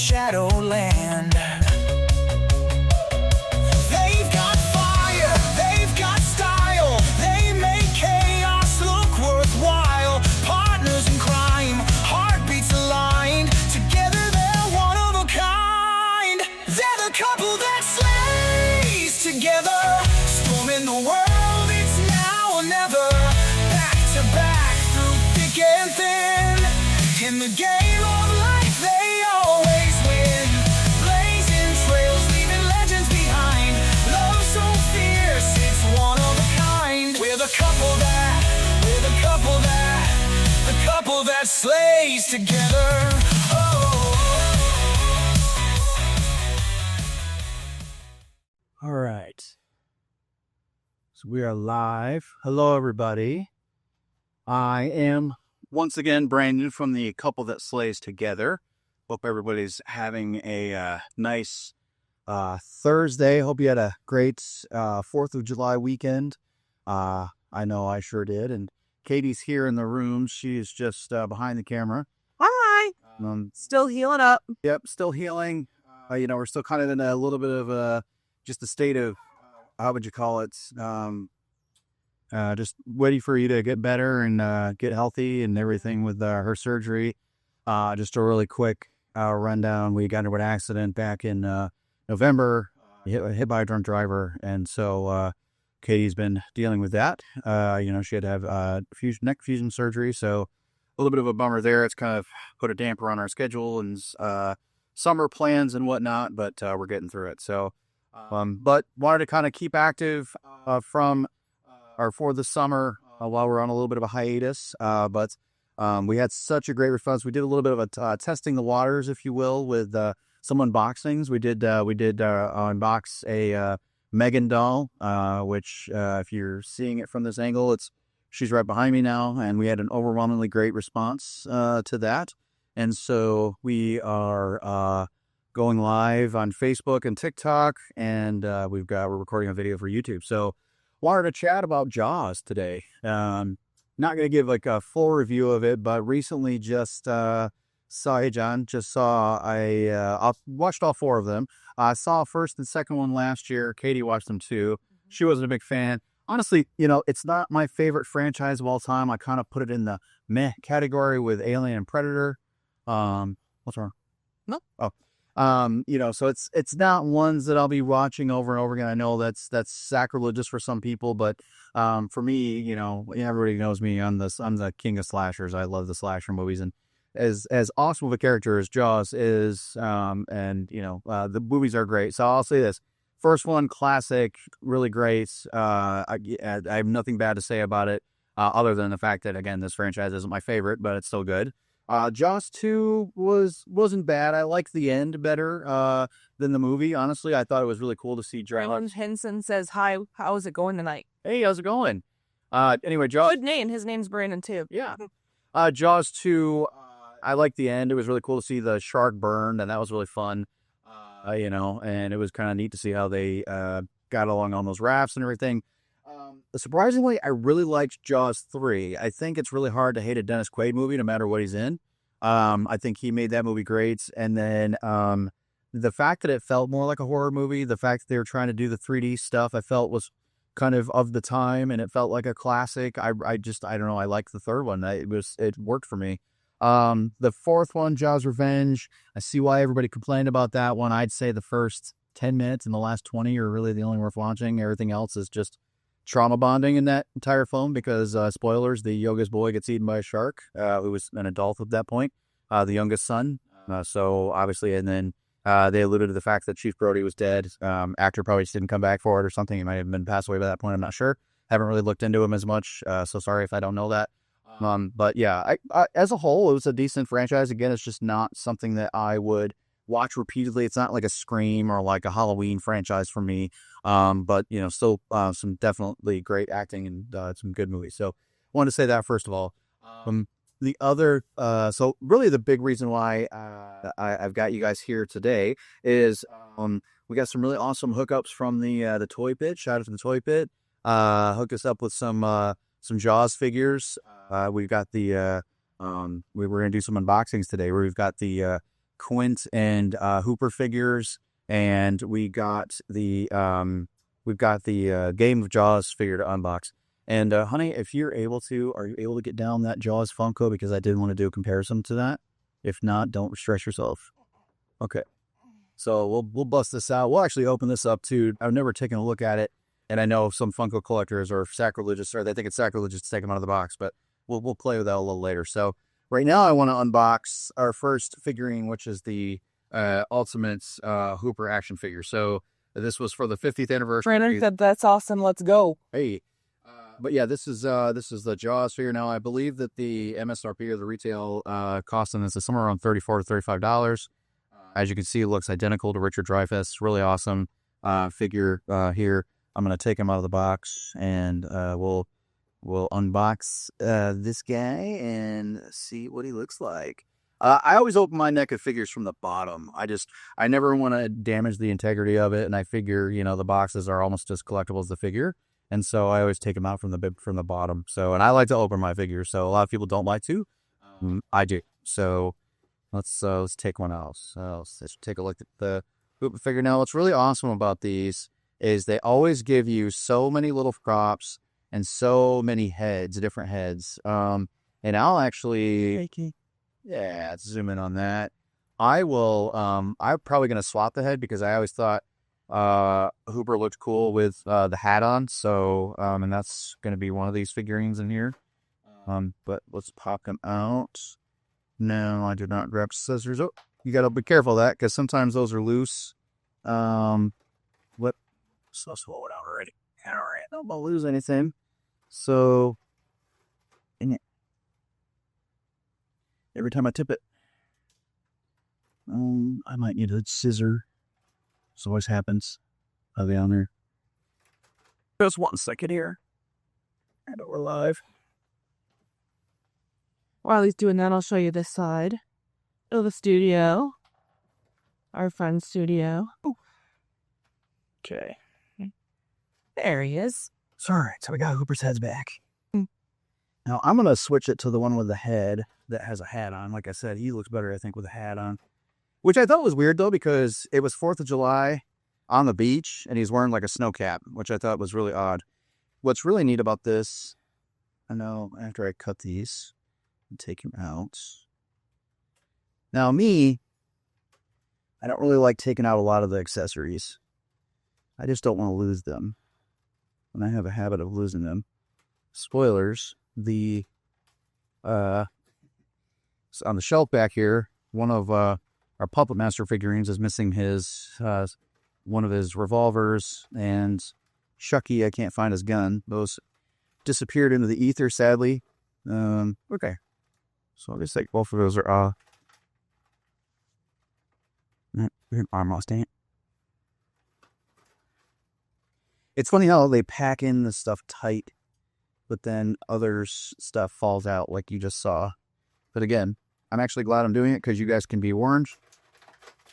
Shadowland. They've got fire, they've got style, they make chaos look worthwhile. Partners in crime, heartbeats aligned, together they're one of a kind. They're the couple that slays together, storming the world, it's now or never. Back to back, through thick and thin, in the game of life they always win. Blazing trails, leaving legends behind. Love so fierce, it's one of a kind. We're the couple that slays together. All right. So we are live. Hello, everybody. I am once again Brandon from the Couple That Slays Together. Hope everybody's having a nice Thursday. Hope you had a great 4th of July weekend. I know I sure did. And Katie's here in the room. She is just behind the camera. Hi. Still healing up. Yep, still healing. We're still kind of in a little bit of just a state of, how would you call it? Just waiting for you to get better and get healthy and everything with her surgery. Just a really quick rundown. We got into an accident back in November, hit by a drunk driver. And so Katie's been dealing with that. She had to have neck fusion surgery. So a little bit of a bummer there. It's kind of put a damper on our schedule and summer plans and whatnot, but we're getting through it. So, but wanted to kind of keep active for the summer while we're on a little bit of a hiatus. But we had such a great response. We did a little bit of a testing the waters, if you will, with some unboxings. We did unbox a Megan doll, which if you're seeing it from this angle, she's right behind me now, and we had an overwhelmingly great response to that. And so we are going live on Facebook and TikTok, and we're recording a video for YouTube. So wanted to chat about JAWS today. Not going to give like a full review of it, but recently just hey John, I watched all 4 of them. I saw first and second one last year. Katie watched them too. She wasn't a big fan. Honestly, it's not my favorite franchise of all time. I kind of put it in the meh category with Alien and Predator. What's wrong? No. Oh. So it's not ones that I'll be watching over and over again. I know that's sacrilegious for some people, but for me, everybody knows me. I'm the king of slashers. I love the slasher movies, and as awesome of a character as JAWS is, the movies are great. So I'll say this: first one, classic, really great. I have nothing bad to say about it, other than the fact that again, this franchise isn't my favorite, but it's still good. JAWS 2 wasn't bad. I liked the end better than the movie. Honestly, I thought it was really cool to see Raylan Henson says, hi, how is it going tonight? Hey, how's it going? Anyway, JAWS... Good name. His name's Brandon, too. Yeah. JAWS 2, I liked the end. It was really cool to see the shark burn, and that was really fun. And it was kind of neat to see how they got along on those rafts and everything. Surprisingly, I really liked JAWS 3. I think it's really hard to hate a Dennis Quaid movie, no matter what he's in. I think he made that movie great. And then the fact that it felt more like a horror movie, the fact that they were trying to do the 3D stuff, I felt was kind of the time, and it felt like a classic. I don't know. I liked the third one. It worked for me. The fourth one, JAWS Revenge, I see why everybody complained about that one. I'd say the first 10 minutes and the last 20 are really the only worth watching. Everything else is just trauma bonding in that entire film because, spoilers, the youngest boy gets eaten by a shark, who was an adult at that point, the youngest son. So obviously, and then they alluded to the fact that Chief Brody was dead. Actor probably just didn't come back for it or something. He might have been passed away by that point. I'm not sure. Haven't really looked into him as much. So sorry if I don't know that. But yeah, I as a whole, it was a decent franchise. Again, it's just not something that I would watch repeatedly. It's not like a Scream or like a Halloween franchise for me. But still some definitely great acting and some good movies. So I wanted to say that first of all. The other, so really the big reason why I've got you guys here today is we got some really awesome hookups from the Toy Pit. Shout out to the Toy Pit. Hooked us up with some JAWS figures. We've got the we were gonna do some unboxings today where we've got the Quint and Hooper figures, and we've got the Game of JAWS figure to unbox. And honey, if you're able to, are you able to get down that JAWS Funko? Because I did want to do a comparison to that. If not, don't stress yourself. Okay. So we'll bust this out. We'll actually open this up too. I've never taken a look at it, and I know some Funko collectors are sacrilegious, or they think it's sacrilegious to take them out of the box. But we'll play with that a little later. So right now, I want to unbox our first figurine, which is the Ultimate Hooper action figure. So this was for the 50th anniversary. Brandon said, "That's awesome. Let's go." Hey. But yeah, this is the JAWS figure. Now, I believe that the MSRP or the retail cost on this is somewhere around $34 to $35. As you can see, it looks identical to Richard Dreyfuss. Really awesome figure here. I'm going to take him out of the box, and we'll unbox this guy and see what he looks like. I always open my NECA figures from the bottom. I never want to damage the integrity of it, and I figure, the boxes are almost as collectible as the figure. And so I always take them out from the bottom. So, and I like to open my figures. So a lot of people don't like to. I do. So let's take one out. So let's take a look at the Hooper figure. Now, what's really awesome about these is they always give you so many little props and so many different heads. And I'll actually, let's zoom in on that. I'm probably going to swap the head because I always thought Hooper looked cool with the hat on, so and that's going to be one of these figurines in here. But let's pop them out. No, I did not grab scissors. Oh, you got to be careful of that because sometimes those are loose. What? So slow it out already. All right, don't want to lose anything. So, every time I tip it, I might need a scissor. This always happens. I'll be on there. Just 1 second here. And we're live. While he's doing that, I'll show you this side of the studio. Our fun studio. Ooh. Okay. There he is. Sorry, so we got Hooper's heads back. Now, I'm going to switch it to the one with the head that has a hat on. Like I said, he looks better, I think, with a hat on. Which I thought was weird, though, because it was 4th of July on the beach, and he's wearing like a snow cap, which I thought was really odd. What's really neat about this, I know after I cut these and take him out. Now, I don't really like taking out a lot of the accessories. I just don't want to lose them. And I have a habit of losing them. Spoilers, on the shelf back here, one of our Puppet Master figurines is missing one of his revolvers, and Shucky, I can't find his gun. Those disappeared into the ether, sadly. Okay. So I'll just think both of those are, arm stand. It's funny how they pack in the stuff tight, but then others stuff falls out like you just saw. But again, I'm actually glad I'm doing it because you guys can be warned.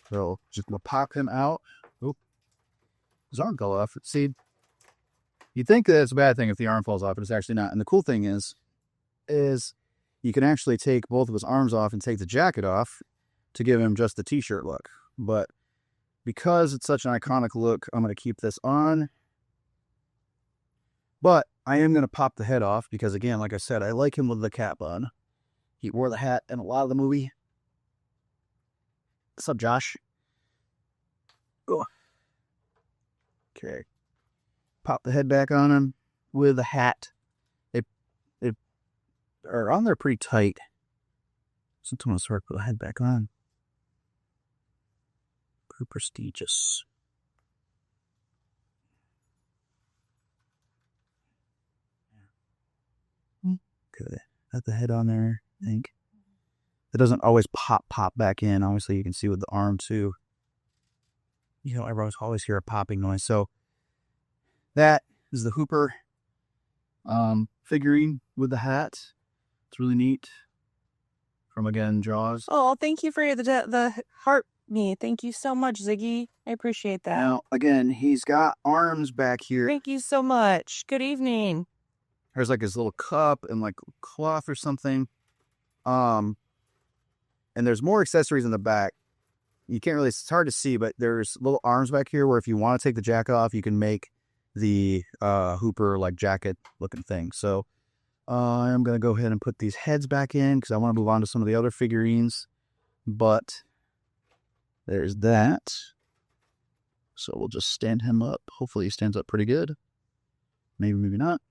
So just we'll pop him out. Oop. His arm fell off. See, you'd think that it's a bad thing if the arm falls off, but it's actually not. And the cool thing is you can actually take both of his arms off and take the jacket off to give him just the t-shirt look. But because it's such an iconic look, I'm going to keep this on. But I am going to pop the head off because, again, like I said, I like him with the cap on. He wore the hat in a lot of the movie. What's up, Josh? Oh. Okay. Pop the head back on him with the hat. They are on there pretty tight. Sometimes it's hard to put the head back on. Pretty prestigious. Good. Got the head on there, I think. It doesn't always pop back in. Obviously, you can see with the arm, too. I always hear a popping noise. So, that is the Hooper figurine with the hat. It's really neat. From, again, JAWS. Oh, thank you for the heart me. Thank you so much, Ziggy. I appreciate that. Now, again, he's got arms back here. Thank you so much. Good evening. There's like his little cup and like cloth or something. And there's more accessories in the back. you can't really, it's hard to see, but there's little arms back here where if you want to take the jacket off, you can make the Hooper like jacket looking thing. So I'm going to go ahead and put these heads back in because I want to move on to some of the other figurines. But there's that. So we'll just stand him up. Hopefully he stands up pretty good. Maybe, maybe not.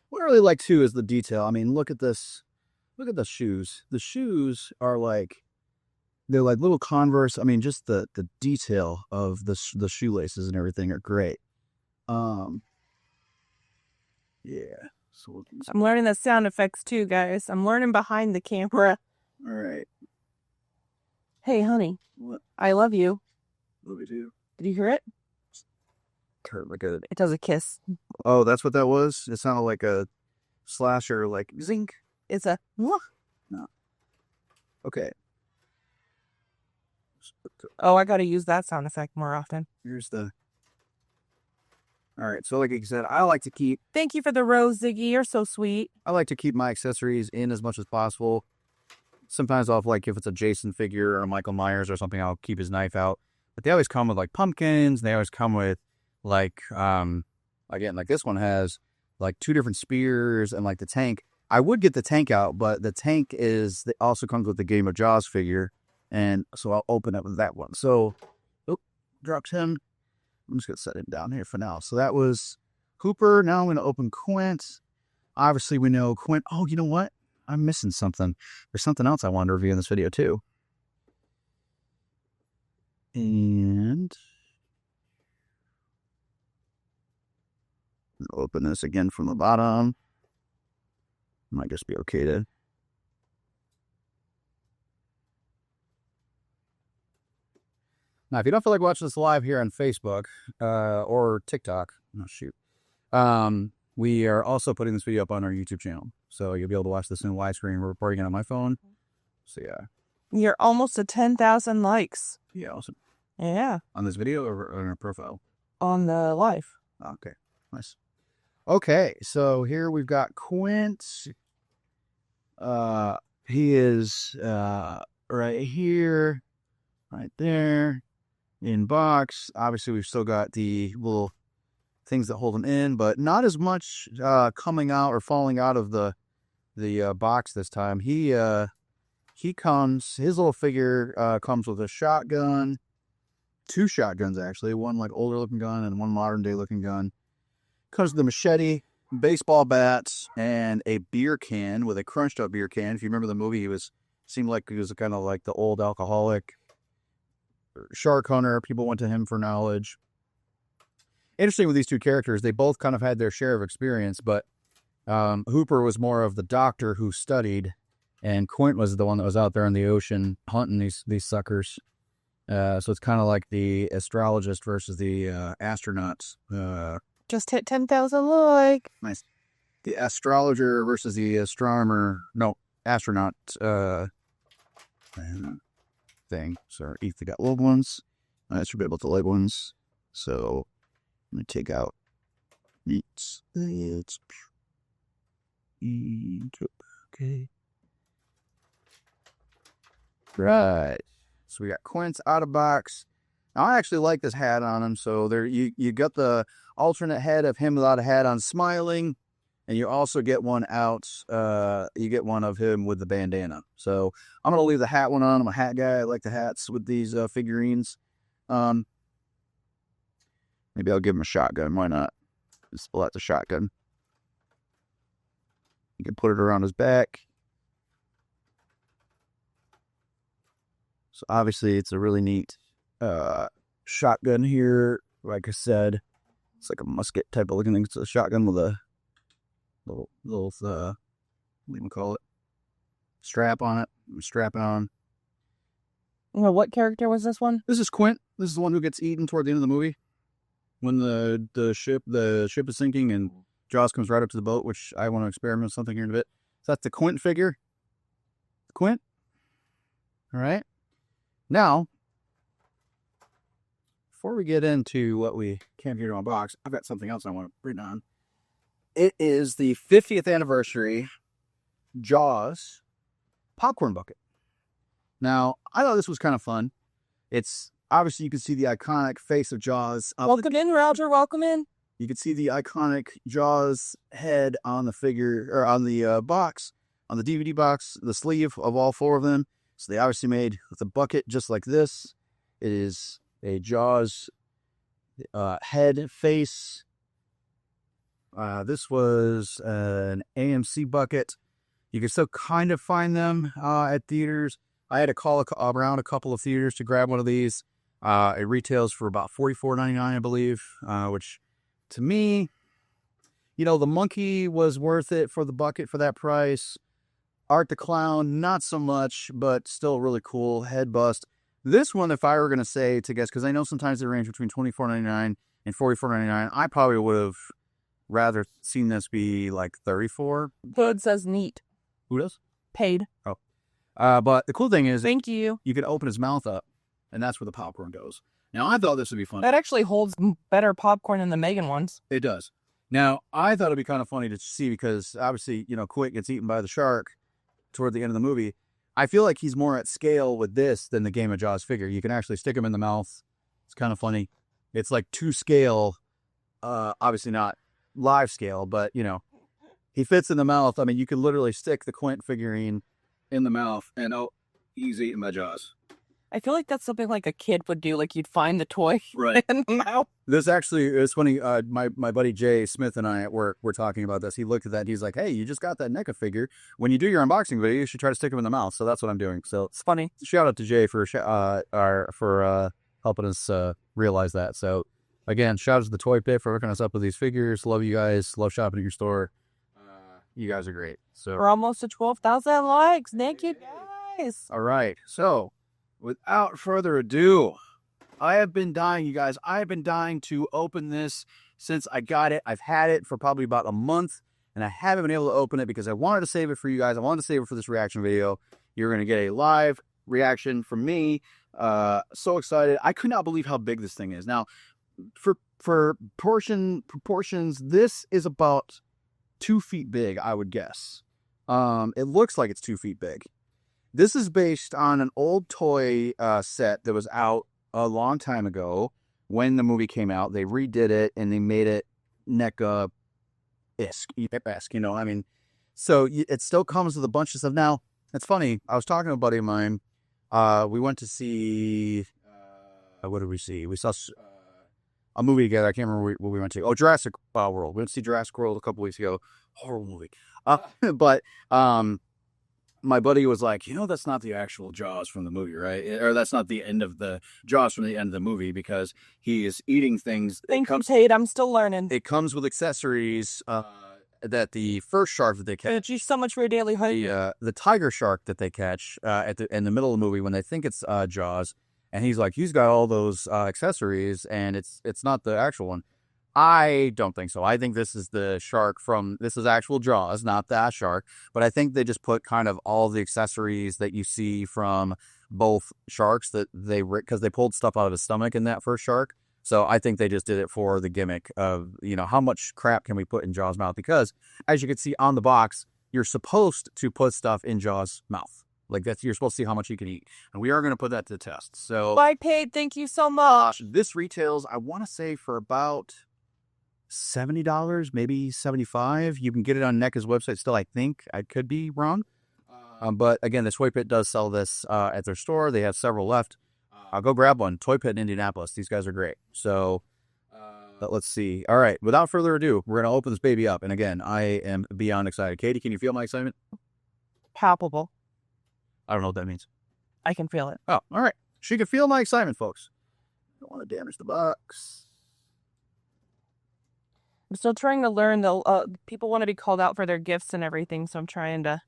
What I really like too is the detail. I mean, look at this. Look at the shoes. The shoes are like, they're like little Converse. I mean, just the detail of the shoelaces and everything are great. Yeah. So I'm learning the sound effects too, guys. I'm learning behind the camera. All right. Hey, honey. What? I love you. Love you too. Did you hear it? It does a kiss. Oh, that's what that was? It sounded like a slasher, like zink. It's a mwah. No. Okay. Oh, I got to use that sound effect more often. Here's the... All right, so like I said, I like to keep... Thank you for the rose, Ziggy. You're so sweet. I like to keep my accessories in as much as possible. Sometimes I'll, like, if it's a Jason figure or a Michael Myers or something, I'll keep his knife out. But they always come with, like, pumpkins. They always come with, like, again, like this one has, like, 2 different spears and, like, the tank. I would get the tank out, but the tank also comes with the Game of JAWS figure. And so I'll open up with that one. So, dropped him. I'm just going to set him down here for now. So that was Hooper. Now I'm going to open Quint. Obviously, we know Quint. Oh, you know what? I'm missing something. There's something else I wanted to review in this video, too. And open this again from the bottom. Might just be okay to... Now, if you don't feel like watching this live here on Facebook or TikTok, oh shoot, we are also putting this video up on our YouTube channel. So you'll be able to watch this in widescreen. We're recording it on my phone. So yeah. You're almost at 10,000 likes. Yeah, awesome. Yeah. On this video or on our profile? On the live. Okay, nice. Okay, so here we've got Quint. He is right here, right there. In box, obviously we've still got the little things that hold him in, but not as much coming out or falling out of the box this time. He comes, his little figure comes with a shotgun, 2 shotguns actually, one like older looking gun and one modern day looking gun. Comes with a machete, baseball bats, and a beer can with a crunched up beer can. If you remember the movie, seemed like he was kind of like the old alcoholic shark hunter. People went to him for knowledge. Interesting with these 2 characters, they both kind of had their share of experience, but Hooper was more of the doctor who studied, and Quint was the one that was out there in the ocean hunting these suckers. So it's kind of like the astrologist versus the astronauts. Just hit 10,000 like. Nice. The astrologer versus the astronomer. No, astronaut thing. So each they got little ones. I should be able to leg ones. So let me take out each. Okay. Right. So we got Quint's out of box. Now I actually like this hat on him. So there you got the alternate head of him without a hat on smiling. And you also get one out, you get one of him with the bandana. So I'm going to leave the hat one on. I'm a hat guy. I like the hats with these figurines. Maybe I'll give him a shotgun. Why not? Just pull out the shotgun. You can put it around his back. So obviously it's a really neat shotgun here. Like I said, it's like a musket type of looking thing. It's a shotgun with a little what do you call it? Strap on it. Strap it on. Well, what character was this one? This is Quint. This is the one who gets eaten toward the end of the movie. When the ship is sinking and JAWS comes right up to the boat, which I want to experiment with something here in a bit. So that's the Quint figure. Quint. All right. Now, before we get into what we came here to unbox, I've got something else I want to bring on. It is the 50th anniversary JAWS popcorn bucket. Now, I thought this was kind of fun. It's obviously you can see the iconic face of JAWS. Welcome in, Roger. Welcome in. You can see the iconic JAWS head on the figure, or on the box, on the DVD box, the sleeve of all 4 of them. So they obviously made the bucket just like this. It is a JAWS head face. This was an AMC bucket. You can still kind of find them at theaters. I had to call around a couple of theaters to grab one of these. It retails for about $44.99, I believe, which to me, the monkey was worth it for the bucket for that price. Art the Clown, not so much, but still really cool. Head bust. This one, if I were going to say to guess, because I know sometimes they range between $24.99 and $44.99, I probably would have rather seen this be like $34. Hood says neat. Who does? Paid. Oh. But the cool thing is, Thank you. You can open his mouth up, and that's where the popcorn goes. Now, I thought this would be fun. That actually holds better popcorn than the Megan ones. It does. Now, I thought it'd be kind of funny to see because obviously, Quint gets eaten by the shark toward the end of the movie. I feel like he's more at scale with this than the Game of JAWS figure. You can actually stick him in the mouth. It's kind of funny. It's like 2 scale, obviously not live scale, but, he fits in the mouth. I mean, you could literally stick the Quint figurine in the mouth and, he's eaten by JAWS. I feel like that's something like a kid would do. Like you'd find the toy right in the mouth. This actually is funny. My buddy Jay Smith and I at work were talking about this. He looked at that. And he's like, "Hey, you just got that NECA figure. When you do your unboxing video, you should try to stick him in the mouth." So that's what I'm doing. So It's funny. shout out to Jay for helping us realize that. So again, shout out to the Toy Pit for hooking us up with these figures. Love you guys. Love shopping at your store. You guys are great. So We're almost to 12,000 likes. Thank you, guys. all right. So without further ado, I have been dying, you guys. I have been dying to open this since I got it. I've had it for probably about a month, and I haven't been able to open it because I wanted to save it for you guys. I wanted to save it for this reaction video. You're going to get a live reaction from me. So excited. I could not believe how big this thing is. Now, for proportions, this is about 2 feet big, I would guess. It looks like it's 2 feet big. This is based on an old toy set that was out a long time ago when the movie came out. They redid it and they made it NECA-esque, so it still comes with a bunch of stuff. Now, it's funny. I was talking to a buddy of mine. We went to see, what did we see? We saw a movie together. I can't remember what we went to. Oh, Jurassic World. We went to see Jurassic World a couple weeks ago. Horror movie. But my buddy was like, that's not the actual JAWS from the movie, right? Or that's not the end of the JAWS from the end of the movie because he is eating things. Thank you, Tate. I'm still learning. It comes with accessories that the first shark that they catch. Thank you so much for your daily hood. The tiger shark that they catch in the middle of the movie when they think it's JAWS. And he's like, he's got all those accessories and it's not the actual one. I don't think so. I think this is the shark this is actual JAWS, not that shark. But I think they just put kind of all the accessories that you see from both sharks because they pulled stuff out of his stomach in that first shark. So I think they just did it for the gimmick of, how much crap can we put in JAWS' mouth? Because as you can see on the box, you're supposed to put stuff in JAWS' mouth. Like you're supposed to see how much you can eat. And we are going to put that to the test. So Bye, Paige. Thank you so much. This retails, I want to say, for about $70, maybe $75. You can get it on NECA's website still, I think. I could be wrong. But again, the Toy Pit does sell this at their store. They have several left. I'll go grab one. Toy Pit in Indianapolis. These guys are great. So let's see. All right. Without further ado, we're going to open this baby up. And again, I am beyond excited. Katie, can you feel my excitement? Palpable. I don't know what that means. I can feel it. Oh, all right. She can feel my excitement, folks. Don't want to damage the box. I'm still trying to learn. People want to be called out for their gifts and everything, so I'm trying to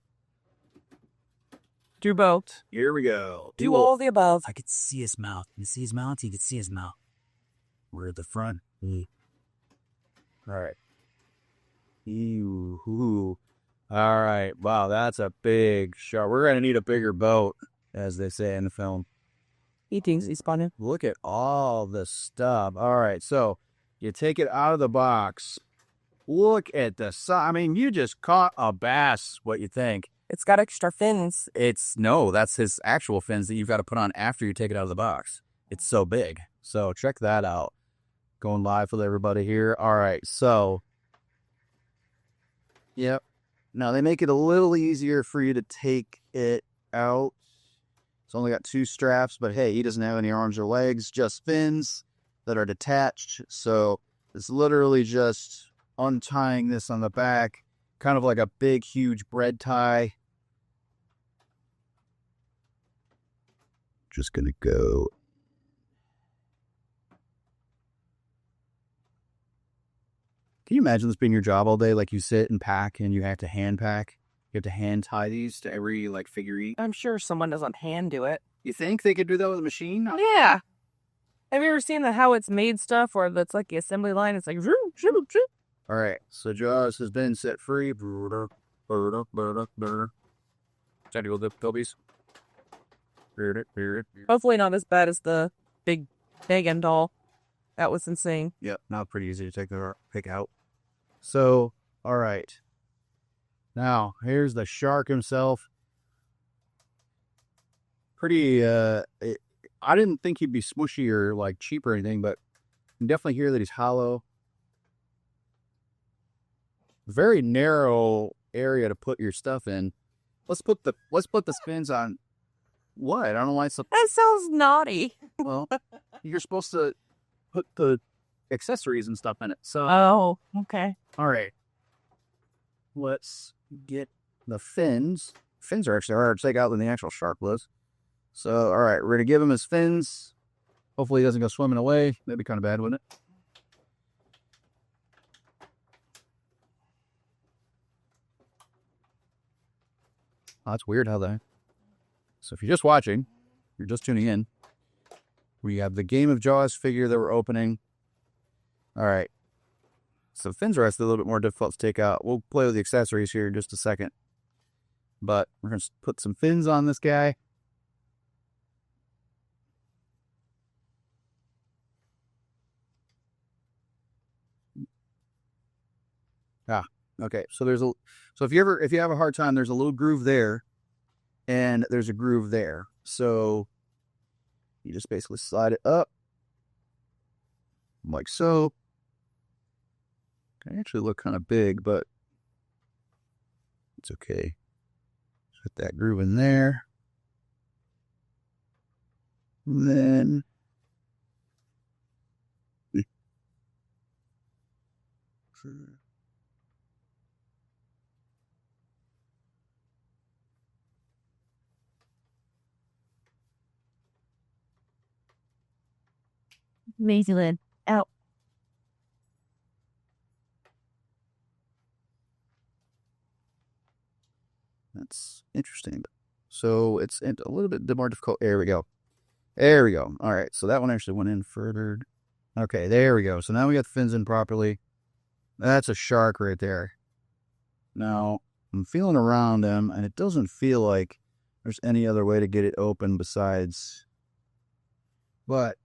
do both. Here we go. Do all the above. I could see his mouth. You see his mouth? You could see his mouth. We're at the front. All right. Ew. All right. Wow, that's a big shark. We're going to need a bigger boat, as they say in the film. He thinks he's funny. Look at all the stuff. All right, so you take it out of the box. Look at the size. I mean, you just caught a bass, what you think. It's got extra fins. No, that's his actual fins that you've got to put on after you take it out of the box. it's so big. So check that out. Going live with everybody here. All right, so yep. Now they make it a little easier for you to take it out. It's only got 2 straps, but hey, he doesn't have any arms or legs, just fins that are detached. So it's literally just untying this on the back, kind of like a big, huge bread tie. Just gonna go. Can you imagine this being your job all day? Like you sit and pack and you have to hand pack. You have to hand tie these to every like figure eight. I'm sure someone doesn't hand do it. You think they could do that with a machine? Yeah. Have you ever seen how it's made stuff where that's like the assembly line? It's like, All right. So JAWS has been set free. Time to go the Philbies. hopefully not as bad as the big Megan doll. That was insane. Yep. Now pretty easy to pick out. So, all right. Now, here's the shark himself. Pretty, I didn't think he'd be smushy or like cheap or anything, but you can definitely hear that he's hollow. Very narrow area to put your stuff in. Let's put the spins on. What? I don't know why it's so. That sounds naughty. Well, you're supposed to put the accessories and stuff in it. So, Oh, okay. all right. Let's get the fins. Fins are actually harder to take out than the actual shark was. So, all right, we're going to give him his fins. Hopefully he doesn't go swimming away. That'd be kind of bad, wouldn't it? Oh, that's weird how that... So if you're just watching, you're just tuning in, we have the Game of JAWS figure that we're opening. All right. So fins are actually a little bit more difficult to take out. We'll play with the accessories here in just a second. But we're going to put some fins on this guy. Okay. So if you have a hard time, there's a little groove there and there's a groove there. So you just basically slide it up like so. They actually look kind of big, but it's okay. Put that groove in there. And then Lazy lid. Out. that's interesting. So it's a little bit more difficult. There we go. There we go. All right. So that one actually went in further. Okay. There we go. So now we got the fins in properly. That's a shark right there. Now I'm feeling around him and it doesn't feel like there's any other way to get it open besides. But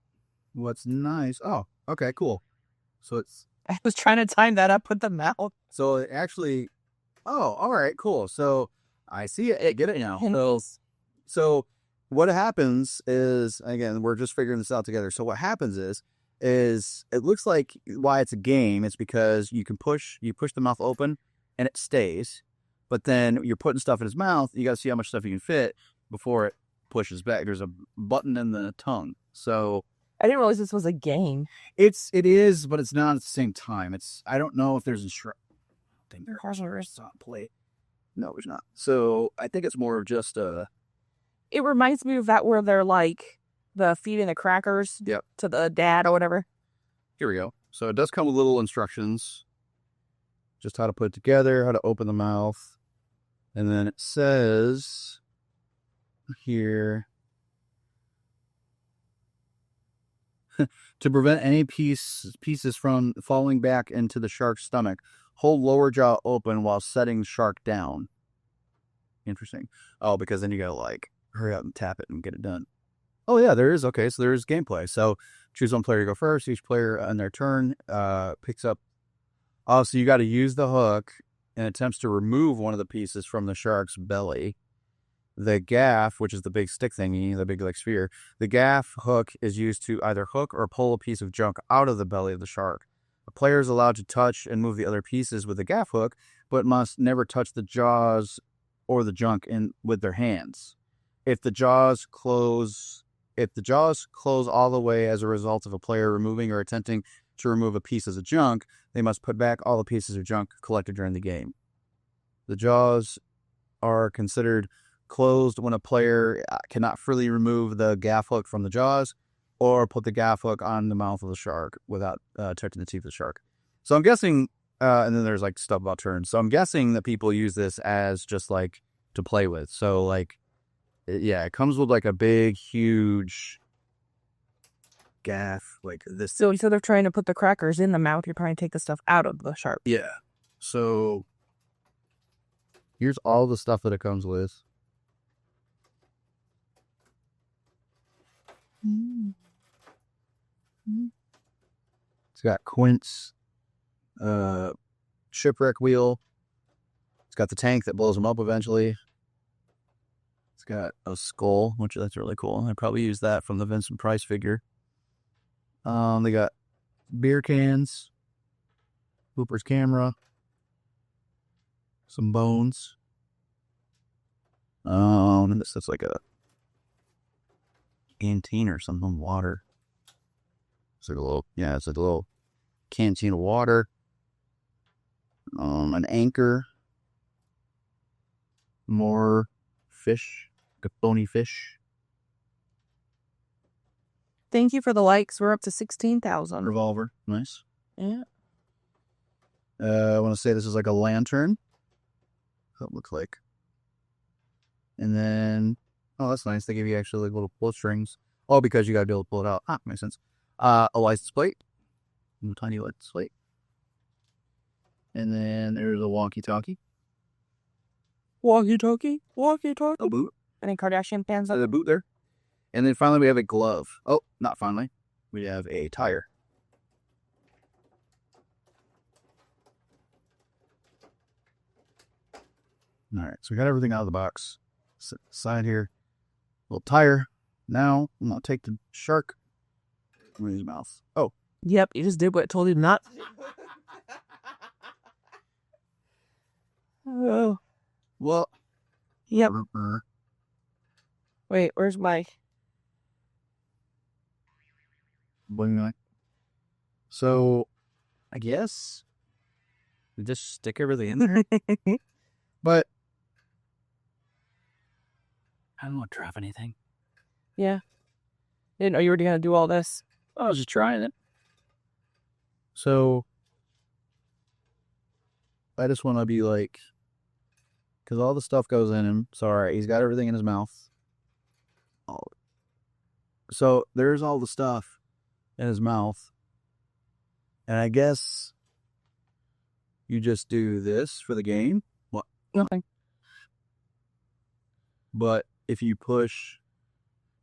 what's nice. Oh, okay, cool. So it's. I was trying to time that up with the mouth. So it actually. Oh, all right, cool. So I see it. Hey, get it now. So what happens is, again, we're just figuring this out together. So what happens is it looks like why it's a game. It's because you push the mouth open and it stays. But then you're putting stuff in his mouth. You got to see how much stuff you can fit before it pushes back. There's a button in the tongue. So I didn't realize this was a game. it is, but it's not at the same time. I don't know if there's instructions. I think there's on plate. No, there's not. So I think it's more of just It reminds me of that where they're like the feeding the crackers Yep. to the dad or whatever. Here we go. So it does come with little instructions. Just how to put it together, how to open the mouth. And then it says here, to prevent any pieces from falling back into the shark's stomach, hold lower jaw open while setting the shark down. Interesting. Oh, because then you gotta like hurry up and tap it and get it done. Oh yeah, there is. Okay, so there is gameplay. So choose one player to go first. Each player on their turn picks up. Oh, so you got to use the hook and attempts to remove one of the pieces from the shark's belly. the gaff, which is the big stick thingy, the big like sphere, the gaff hook is used to either hook or pull a piece of junk out of the belly of the shark. A player is allowed to touch and move the other pieces with the gaff hook, but must never touch the jaws or the junk with their hands. If the jaws close all the way as a result of a player removing or attempting to remove a piece of junk, they must put back all the pieces of junk collected during the game. The jaws are considered closed when a player cannot freely remove the gaff hook from the jaws or put the gaff hook on the mouth of the shark without touching the teeth of the shark. So I'm guessing, and then there's like stuff about turns. So I'm guessing that people use this as just like to play with. So like, yeah, it comes with like a big, huge gaff like this. So instead of trying to put the crackers in the mouth, you're trying to take the stuff out of the shark. Yeah. So here's all the stuff that it comes with. It's got Quint's shipwreck wheel. It's got the tank that blows them up eventually. It's got a skull, which that's really cool. I probably use that from the Vincent Price figure. They got beer cans, Hooper's camera, some bones. And this is like a canteen or something, water. It's like a little, yeah, it's like a little canteen of water. An anchor. More fish, like a bony fish. Thank you for the likes. We're up to 16,000. Revolver, nice. Yeah. I want to say this is like a lantern. What it looks like. And then, oh, that's nice. They give you actually like little pull strings. Oh, because you got to be able to pull it out. Ah, makes sense. A license plate. A tiny license plate. And then there's a walkie-talkie. Walkie-talkie? Walkie-talkie? A boot. Any Kardashian fans? The boot there. And then finally we have a glove. Oh, not finally. We have a tire. All right, so we got everything out of the box. Set aside here. Little tire. Now, I'm going to take the shark. In his mouth. Oh. Yep, you just did what I told you not. Oh. Well. Yep. Wait, where's my... So, I guess we just stick everything in there. But I don't want to drop anything. Yeah. Didn't know you were going to do all this. I was just trying it. So, I just want to be like, because all the stuff goes in him. So, all right, he's got everything in his mouth. Oh. So, there's all the stuff in his mouth. And I guess you just do this for the game. What? Nothing. But if you push,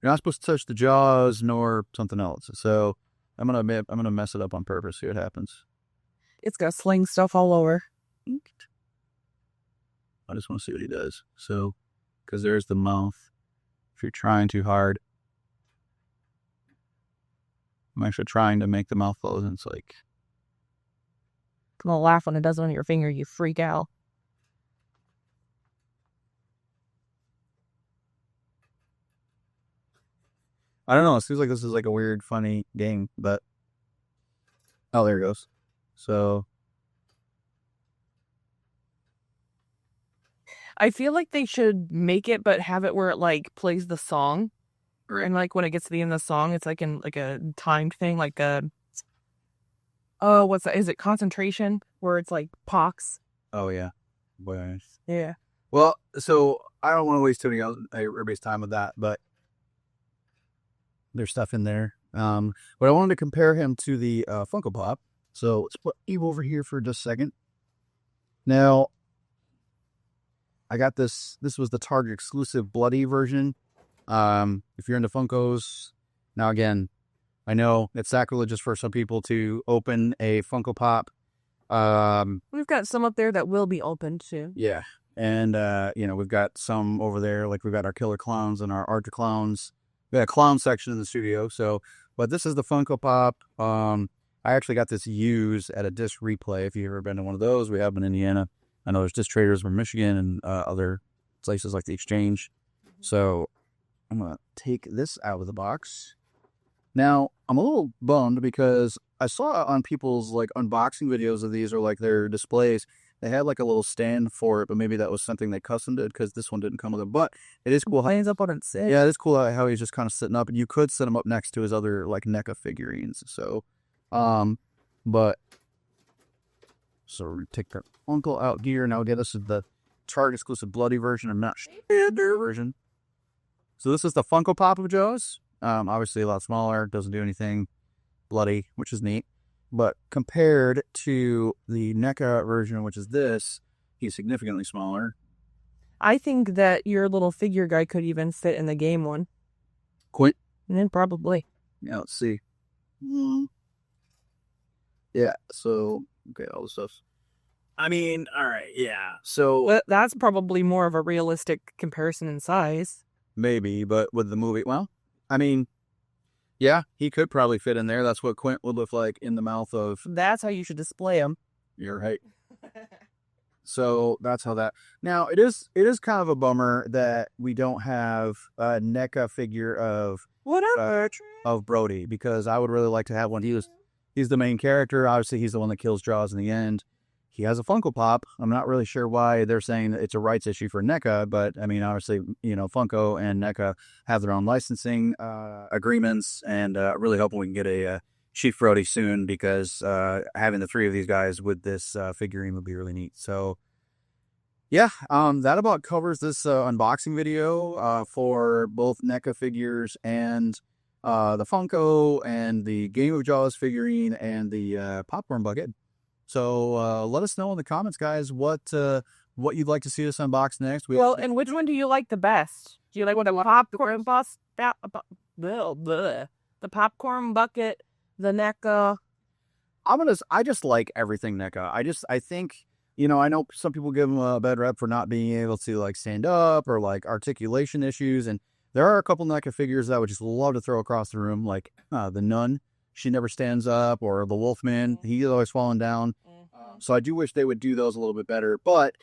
you're not supposed to touch the jaws nor something else. So I'm gonna mess it up on purpose. See what happens. It's gonna sling stuff all over. I just want to see what he does. So, because there's the mouth. If you're trying too hard, I'm actually trying to make the mouth close, and it's like. I'm gonna laugh when it does it on your finger. You freak out. I don't know. It seems like this is like a weird, funny game, but oh, there it goes. So I feel like they should make it, but have it where it like plays the song, and like when it gets to the end of the song, it's like in like a timed thing, like a what's that? Is it concentration where it's like pox? oh yeah, boy. Yeah. Well, so I don't want to waste everybody's time with that, but there's stuff in there. But I wanted to compare him to the Funko Pop. So let's put Eve over here for just a second. Now, I got this. This was the Target exclusive bloody version. If you're into Funkos, now again, I know it's sacrilegious for some people to open a Funko Pop. We've got some up there that will be open too. Yeah, And, you know, we've got some over there, like we've got our killer clowns and our art to clowns. We got a clown section in the studio. So, but this is the Funko Pop. I actually got this used at a disc replay. If you've ever been to one of those, we have in Indiana. I know there's disc traders from Michigan and other places like the Exchange. So I'm going to take this out of the box. Now, I'm a little bummed because I saw on people's like unboxing videos of these or like their displays, they had like a little stand for it, but maybe that was something they custom did because this one didn't come with it. But it is cool. Hands up on it. Yeah, it is cool how he's just kind of sitting up, and you could set him up next to his other like NECA figurines. So, but so we take the Uncle out here. Now again, this is the Target exclusive bloody version and not standard version. So this is the Funko Pop of JAWS. Obviously a lot smaller, doesn't do anything bloody, which is neat. But compared to the NECA version, which is this, he's significantly smaller. I think that your little figure guy could even fit in the game one. Quint? Probably. Yeah, let's see. Yeah, so, okay, all this stuff. I mean, all right, yeah. So Well, that's probably more of a realistic comparison in size. maybe, but with the movie, well, I mean, yeah, he could probably fit in there. That's what Quint would look like in the mouth of. That's how you should display him. You're right. So that's how that. Now it is kind of a bummer that we don't have a NECA figure of Brody, because I would really like to have one. He's the main character. Obviously, he's the one that kills JAWS in the end. He has a Funko Pop. I'm not really sure why they're saying that it's a rights issue for NECA, but I mean, obviously, you know, Funko and NECA have their own licensing agreements, and really hoping we can get a Chief Brody soon, because having the three of these guys with this figurine would be really neat. So, yeah, that about covers this unboxing video for both NECA figures and the Funko and the Game of JAWS figurine and the popcorn bucket. So let us know in the comments, guys, what you'd like to see us unbox next. Well, and which one do you like the best? Do you like the popcorn the popcorn bucket, the NECA? I just like everything NECA. I think, you know, I know some people give them a bad rep for not being able to like stand up or like articulation issues, and there are a couple NECA figures that I would just love to throw across the room, like the Nun. She never stands up, or the Wolfman. He's always falling down. So I do wish they would do those a little bit better. But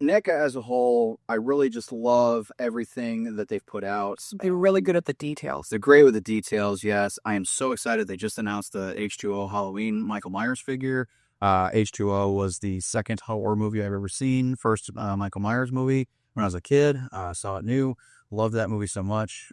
NECA as a whole, I really just love everything that they've put out. They're really good at the details. They're great with the details, yes. I am so excited. They just announced the H2O Halloween Michael Myers figure. H2O was the second horror movie I've ever seen. First Michael Myers movie when I was a kid. Saw it new. Loved that movie so much.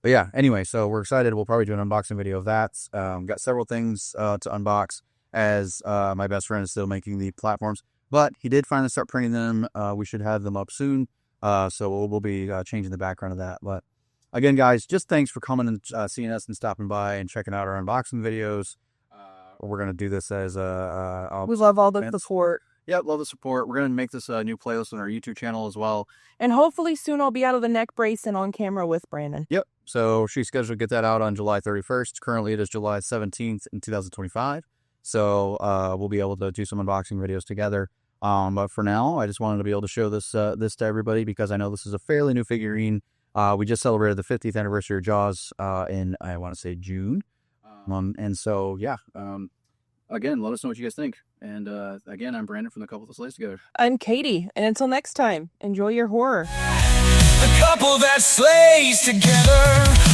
But yeah, anyway, so we're excited. We'll probably do an unboxing video of that. Got several things to unbox, as my best friend is still making the platforms. But he did finally start printing them. We should have them up soon. So we'll be changing the background of that. But again, guys, just thanks for coming and seeing us and stopping by and checking out our unboxing videos. We're going to do this as a... we love all the support. Yeah, love the support. We're going to make this a new playlist on our YouTube channel as well. And hopefully soon I'll be out of the neck brace and on camera with Brandon. Yep. So she's scheduled to get that out on July 31st. Currently, it is July 17th in 2025. So we'll be able to do some unboxing videos together. But for now, I just wanted to be able to show this this to everybody, because I know this is a fairly new figurine. We just celebrated the 50th anniversary of JAWS in, I want to say, June. And so, yeah. Again, let us know what you guys think. And again, I'm Brandon from The Couple That Slays Together. I'm Katie. And until next time, enjoy your horror. The couple that slays together.